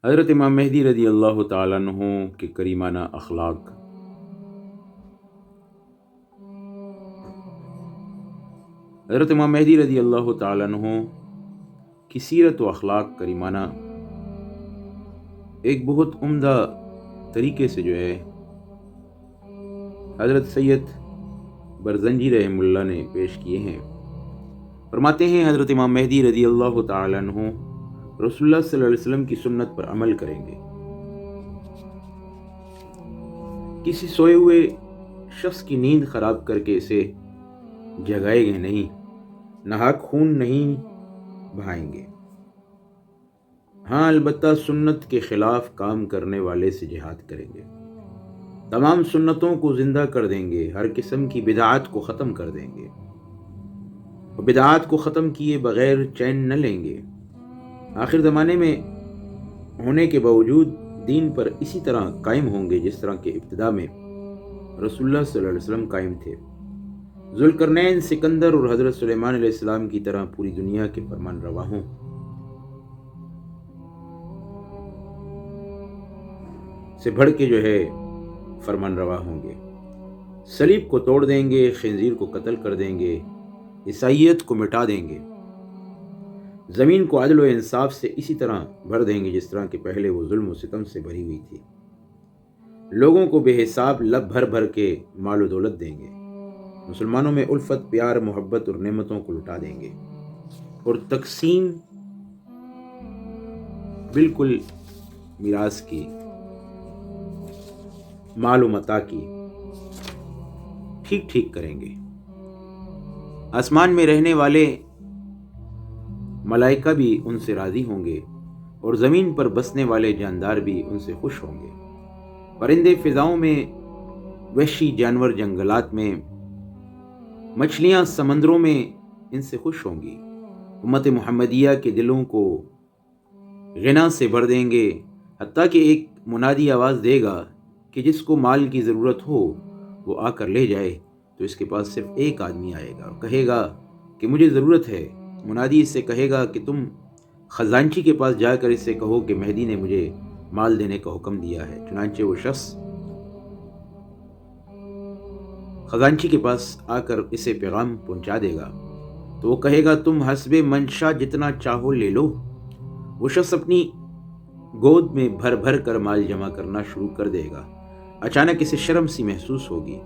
حضرت امام مہدی رضی اللہ تعالیٰ عنہ کے کریمانہ اخلاق۔ حضرت امام مہدی رضی اللہ تعالیٰ عنہ کی سیرت و اخلاق کریمانہ ایک بہت عمدہ طریقے سے جو ہے حضرت سید برزنجی رحمہ اللہ نے پیش کیے ہیں۔ فرماتے ہیں حضرت امام مہدی رضی اللہ تعالیٰ عنہ رسول اللہ صلی اللہ علیہ وسلم کی سنت پر عمل کریں گے۔ کسی سوئے ہوئے شخص کی نیند خراب کر کے اسے جگائیں گے نہیں، ناحق خون نہیں بہائیں گے۔ ہاں البتہ سنت کے خلاف کام کرنے والے سے جہاد کریں گے، تمام سنتوں کو زندہ کر دیں گے، ہر قسم کی بدعات کو ختم کر دیں گے، اور بدعات کو ختم کیے بغیر چین نہ لیں گے۔ آخر زمانے میں ہونے کے باوجود دین پر اسی طرح قائم ہوں گے جس طرح کے ابتدا میں رسول اللہ صلی اللہ علیہ وسلم قائم تھے۔ ذوالقرنین، سکندر اور حضرت سلیمان علیہ السلام کی طرح پوری دنیا کے فرمان رواہوں سے بڑھ کے جو ہے فرمان روا ہوں گے۔ صلیب کو توڑ دیں گے، خنزیر کو قتل کر دیں گے، عیسائیت کو مٹا دیں گے، زمین کو عدل و انصاف سے اسی طرح بھر دیں گے جس طرح کہ پہلے وہ ظلم و ستم سے بھری ہوئی تھی۔ لوگوں کو بے حساب لب بھر بھر کے مال و دولت دیں گے، مسلمانوں میں الفت، پیار، محبت اور نعمتوں کو لٹا دیں گے، اور تقسیم بالکل میراث کی، مال و متاع کی ٹھیک ٹھیک کریں گے۔ آسمان میں رہنے والے ملائکہ بھی ان سے راضی ہوں گے، اور زمین پر بسنے والے جاندار بھی ان سے خوش ہوں گے۔ پرندے فضاؤں میں، وحشی جانور جنگلات میں، مچھلیاں سمندروں میں ان سے خوش ہوں گی۔ امت محمدیہ کے دلوں کو غنا سے بھر دیں گے، حتیٰ کہ ایک منادی آواز دے گا کہ جس کو مال کی ضرورت ہو وہ آ کر لے جائے، تو اس کے پاس صرف ایک آدمی آئے گا اور کہے گا کہ مجھے ضرورت ہے۔ منادی اس سے کہے گا کہ تم خزانچی کے پاس جا کر اس سے کہو کہ مہدی نے مجھے مال دینے کا حکم دیا ہے۔ چنانچہ وہ شخص خزانچی کے پاس آ کر اسے پیغام پہنچا دے گا، تو وہ کہے گا تم حسب منشا جتنا چاہو لے لو۔ وہ شخص اپنی گود میں بھر بھر کر مال جمع کرنا شروع کر دے گا۔ اچانک اسے شرم سی محسوس ہوگی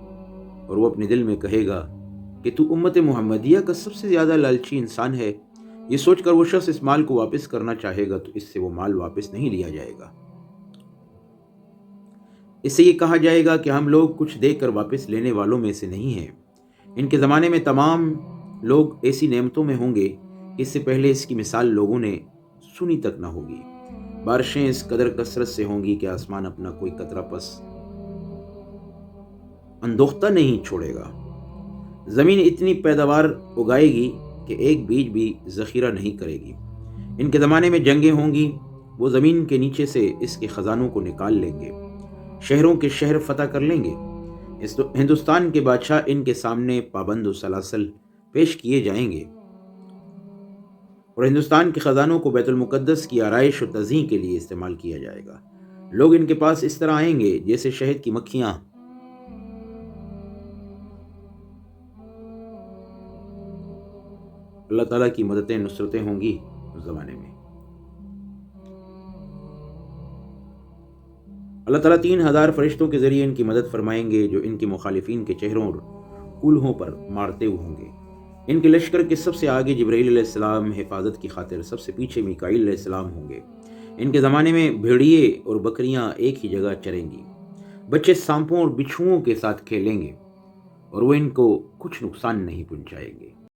اور وہ اپنے دل میں کہے گا کہ تو امت محمدیہ کا سب سے زیادہ لالچی انسان ہے۔ یہ سوچ کر وہ شخص اس مال کو واپس کرنا چاہے گا تو اس سے وہ مال واپس نہیں لیا جائے گا۔ اس سے یہ کہا جائے گا کہ ہم لوگ کچھ دے کر واپس لینے والوں میں سے نہیں ہیں۔ ان کے زمانے میں تمام لوگ ایسی نعمتوں میں ہوں گے کہ اس سے پہلے اس کی مثال لوگوں نے سنی تک نہ ہوگی۔ بارشیں اس قدر کثرت سے ہوں گی کہ آسمان اپنا کوئی قطرہ پس اندوختہ نہیں چھوڑے گا۔ زمین اتنی پیداوار اگائے گی کہ ایک بیج بھی ذخیرہ نہیں کرے گی۔ ان کے زمانے میں جنگیں ہوں گی، وہ زمین کے نیچے سے اس کے خزانوں کو نکال لیں گے، شہروں کے شہر فتح کر لیں گے۔ ہندوستان کے بادشاہ ان کے سامنے پابند و سلاسل پیش کیے جائیں گے، اور ہندوستان کے خزانوں کو بیت المقدس کی آرائش و تزئین کے لیے استعمال کیا جائے گا۔ لوگ ان کے پاس اس طرح آئیں گے جیسے شہد کی مکھیاں۔ اللہ تعالیٰ کی مددیں، نصرتیں ہوں گی اس زمانے میں۔ اللہ تعالیٰ 3000 فرشتوں کے ذریعے ان کی مدد فرمائیں گے جو ان کے مخالفین کے چہروں اور کولہوں پر مارتے ہوئے ہوں گے۔ ان کے لشکر کے سب سے آگے جبرائیل علیہ السلام حفاظت کی خاطر، سب سے پیچھے میکائیل علیہ السلام ہوں گے۔ ان کے زمانے میں بھیڑیے اور بکریاں ایک ہی جگہ چریں گی، بچے سانپوں اور بچھوؤں کے ساتھ کھیلیں گے اور وہ ان کو کچھ نقصان نہیں پہنچائیں گے۔